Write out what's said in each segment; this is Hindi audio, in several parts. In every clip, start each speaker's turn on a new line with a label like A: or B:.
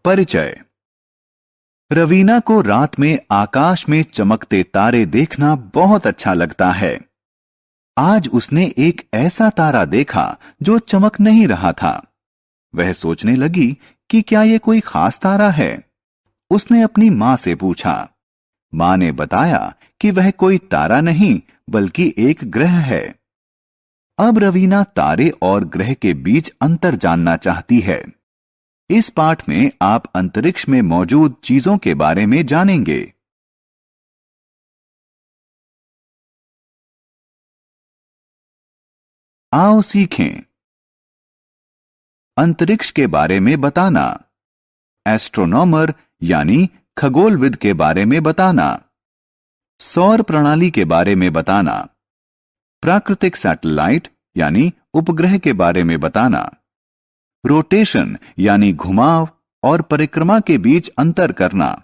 A: परिचय। रवीना को रात में आकाश में चमकते तारे देखना बहुत अच्छा लगता है। आज उसने एक ऐसा तारा देखा जो चमक नहीं रहा था। वह सोचने लगी कि क्या ये कोई खास तारा है। उसने अपनी मां से पूछा। मां ने बताया कि वह कोई तारा नहीं बल्कि एक ग्रह है। अब रवीना तारे और ग्रह के बीच अंतर जानना चाहती है। इस पाठ में आप अंतरिक्ष में मौजूद चीजों के बारे में जानेंगे। आओ सीखें। अंतरिक्ष के बारे में बताना। एस्ट्रोनॉमर यानी खगोलविद के बारे में बताना। सौर प्रणाली के बारे में बताना। प्राकृतिक सैटेलाइट यानी उपग्रह के बारे में बताना। रोटेशन यानी घुमाव और परिक्रमा के बीच अंतर करना।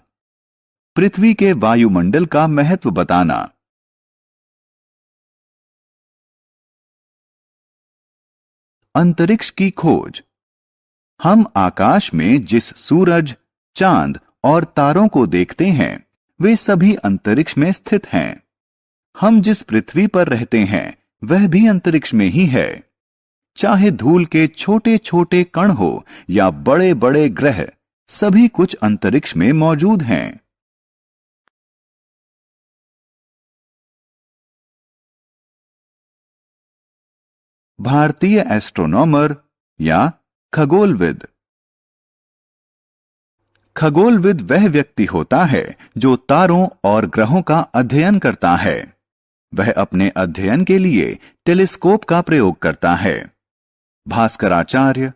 A: पृथ्वी के वायुमंडल का महत्व बताना। अंतरिक्ष की खोज। हम आकाश में जिस सूरज, चांद और तारों को देखते हैं वे सभी अंतरिक्ष में स्थित हैं। हम जिस पृथ्वी पर रहते हैं वह भी अंतरिक्ष में ही है। चाहे धूल के छोटे छोटे कण हो या बड़े बड़े ग्रह, सभी कुछ अंतरिक्ष में मौजूद हैं। भारतीय एस्ट्रोनॉमर या खगोलविद। खगोलविद वह व्यक्ति होता है जो तारों और ग्रहों का अध्ययन करता है। वह अपने अध्ययन के लिए टेलीस्कोप का प्रयोग करता है। भास्कराचार्य,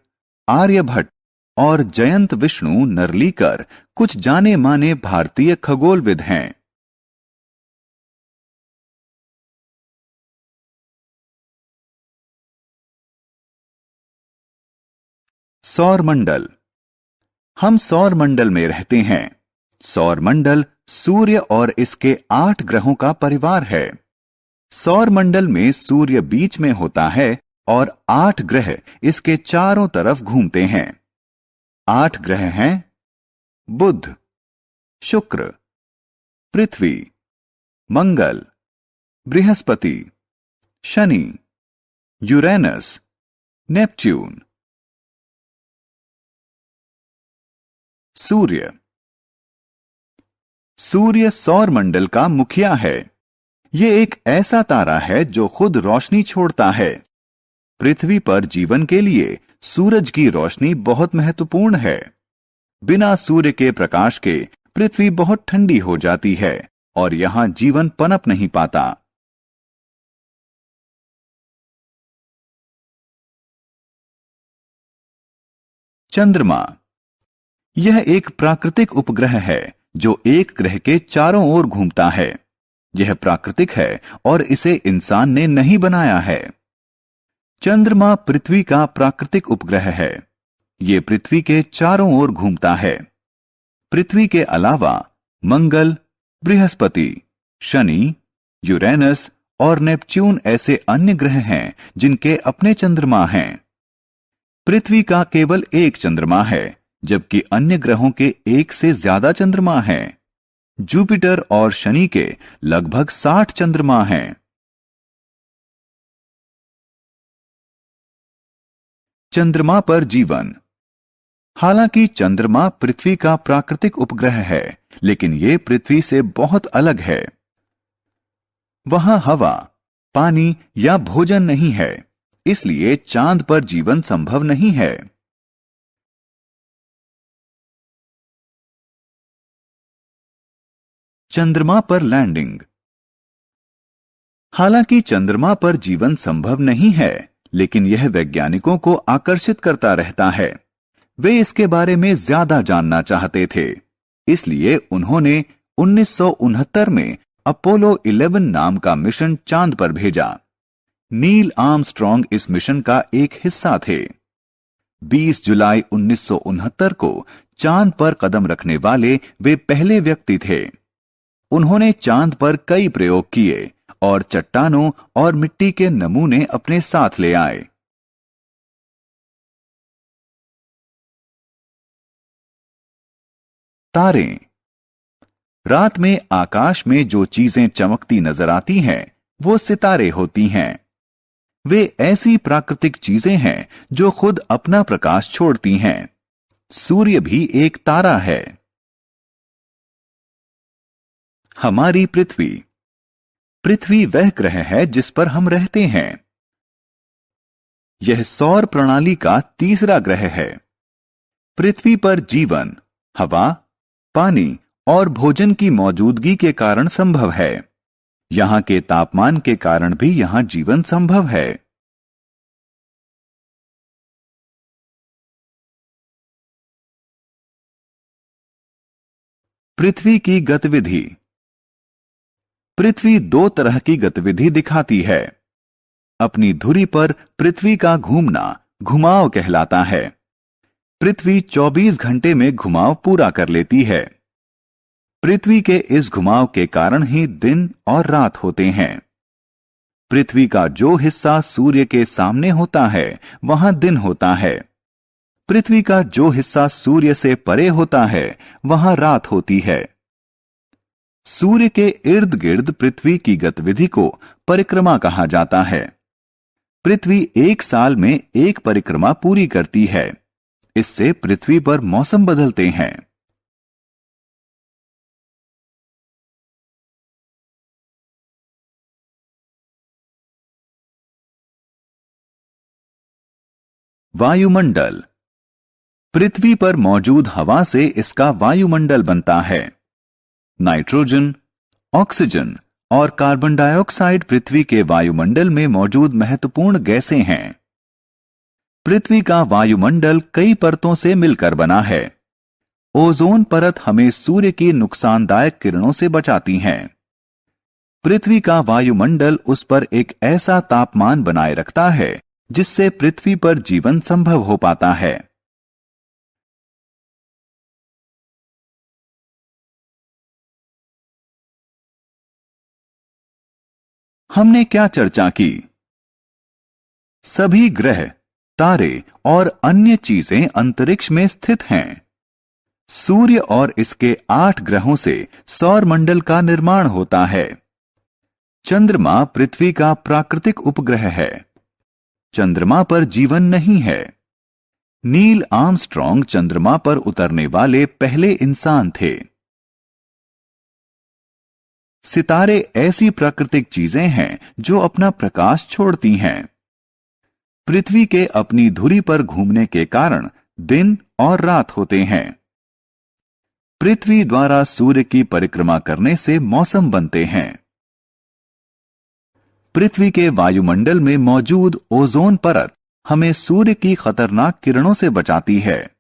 A: आर्यभट्ट और जयंत विष्णु नरलीकर कुछ जाने माने भारतीय खगोलविद हैं। सौरमंडल। हम सौरमंडल में रहते हैं। सौरमंडल सूर्य और इसके 8 ग्रहों का परिवार है। सौरमंडल में सूर्य बीच में होता है और 8 ग्रह इसके चारों तरफ घूमते हैं। 8 ग्रह हैं बुध, शुक्र, पृथ्वी, मंगल, बृहस्पति, शनि, यूरेनस, नेपच्यून। सूर्य। सूर्य सौरमंडल का मुखिया है। यह एक ऐसा तारा है जो खुद रोशनी छोड़ता है। पृथ्वी पर जीवन के लिए सूरज की रोशनी बहुत महत्वपूर्ण है। बिना सूर्य के प्रकाश के पृथ्वी बहुत ठंडी हो जाती है और यहां जीवन पनप नहीं पाता। चंद्रमा। यह एक प्राकृतिक उपग्रह है जो एक ग्रह के चारों ओर घूमता है। यह प्राकृतिक है और इसे इंसान ने नहीं बनाया है। चंद्रमा पृथ्वी का प्राकृतिक उपग्रह है। यह पृथ्वी के चारों ओर घूमता है। पृथ्वी के अलावा मंगल, बृहस्पति, शनि, यूरेनस और नेपच्यून ऐसे अन्य ग्रह हैं जिनके अपने चंद्रमा हैं। पृथ्वी का केवल एक चंद्रमा है जबकि अन्य ग्रहों के 1 से ज्यादा चंद्रमा हैं। जुपिटर और शनि के लगभग 60 चंद्रमा हैं। चंद्रमा पर जीवन। हालांकि चंद्रमा पृथ्वी का प्राकृतिक उपग्रह है, लेकिन यह पृथ्वी से बहुत अलग है। वहां हवा, पानी या भोजन नहीं है, इसलिए चांद पर जीवन संभव नहीं है। चंद्रमा पर लैंडिंग। हालांकि चंद्रमा पर जीवन संभव नहीं है, लेकिन यह वैज्ञानिकों को आकर्षित करता रहता है। वे इसके बारे में ज्यादा जानना चाहते थे, इसलिए उन्होंने 1969 में अपोलो 11 नाम का मिशन चांद पर भेजा। नील आर्मस्ट्रॉन्ग इस मिशन का एक हिस्सा थे। 20 जुलाई 1969 को चांद पर कदम रखने वाले वे पहले व्यक्ति थे। उन्होंने चांद पर कई प्रयोग किए और चट्टानों और मिट्टी के नमूने अपने साथ ले आए। तारे। रात में आकाश में जो चीजें चमकती नजर आती हैं, वो सितारे होती हैं। वे ऐसी प्राकृतिक चीजें हैं जो खुद अपना प्रकाश छोड़ती हैं। सूर्य भी एक तारा है। हमारी पृथ्वी। पृथ्वी वह ग्रह है जिस पर हम रहते हैं। यह सौर प्रणाली का तीसरा ग्रह है। पृथ्वी पर जीवन, हवा, पानी और भोजन की मौजूदगी के कारण संभव है। यहां के तापमान के कारण भी यहां जीवन संभव है। पृथ्वी की गतिविधि। पृथ्वी दो तरह की गतिविधि दिखाती है। अपनी धुरी पर पृथ्वी का घूमना घुमाव कहलाता है। पृथ्वी 24 घंटे में घुमाव पूरा कर लेती है। पृथ्वी के इस घुमाव के कारण ही दिन और रात होते हैं। पृथ्वी का जो हिस्सा सूर्य के सामने होता है, वहां दिन होता है। पृथ्वी का जो हिस्सा सूर्य से परे होता है, वहां रात होती है। सूर्य के इर्द गिर्द पृथ्वी की गतिविधि को परिक्रमा कहा जाता है। पृथ्वी एक साल में एक परिक्रमा पूरी करती है। इससे पृथ्वी पर मौसम बदलते हैं। वायुमंडल। पृथ्वी पर मौजूद हवा से इसका वायुमंडल बनता है। नाइट्रोजन, ऑक्सीजन और कार्बन डाइऑक्साइड पृथ्वी के वायुमंडल में मौजूद महत्वपूर्ण गैसें हैं। पृथ्वी का वायुमंडल कई परतों से मिलकर बना है। ओजोन परत हमें सूर्य की नुकसानदायक किरणों से बचाती है। पृथ्वी का वायुमंडल उस पर एक ऐसा तापमान बनाए रखता है जिससे पृथ्वी पर जीवन संभव हो पाता है। हमने क्या चर्चा की? सभी ग्रह, तारे और अन्य चीजें अंतरिक्ष में स्थित हैं। सूर्य और इसके 8 ग्रहों से सौर मंडल का निर्माण होता है। चंद्रमा पृथ्वी का प्राकृतिक उपग्रह है। चंद्रमा पर जीवन नहीं है। नील आर्मस्ट्रॉन्ग चंद्रमा पर उतरने वाले पहले इंसान थे। सितारे ऐसी प्राकृतिक चीजें हैं जो अपना प्रकाश छोड़ती हैं। पृथ्वी के अपनी धुरी पर घूमने के कारण दिन और रात होते हैं। पृथ्वी द्वारा सूर्य की परिक्रमा करने से मौसम बनते हैं। पृथ्वी के वायुमंडल में मौजूद ओजोन परत हमें सूर्य की खतरनाक किरणों से बचाती है।